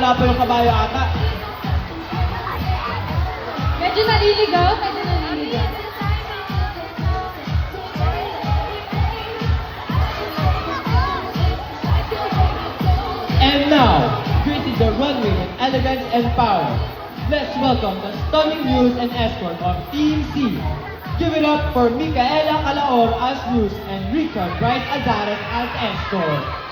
wala pa yung kabayo ata. Medyo naliligaw, medyo naliligaw. And now, greeting the runway with elegance and power. Let's welcome the stunning muse and escort of Team C. Give it up for Micaela Calaor as muse and Rica Bright Azares as escort.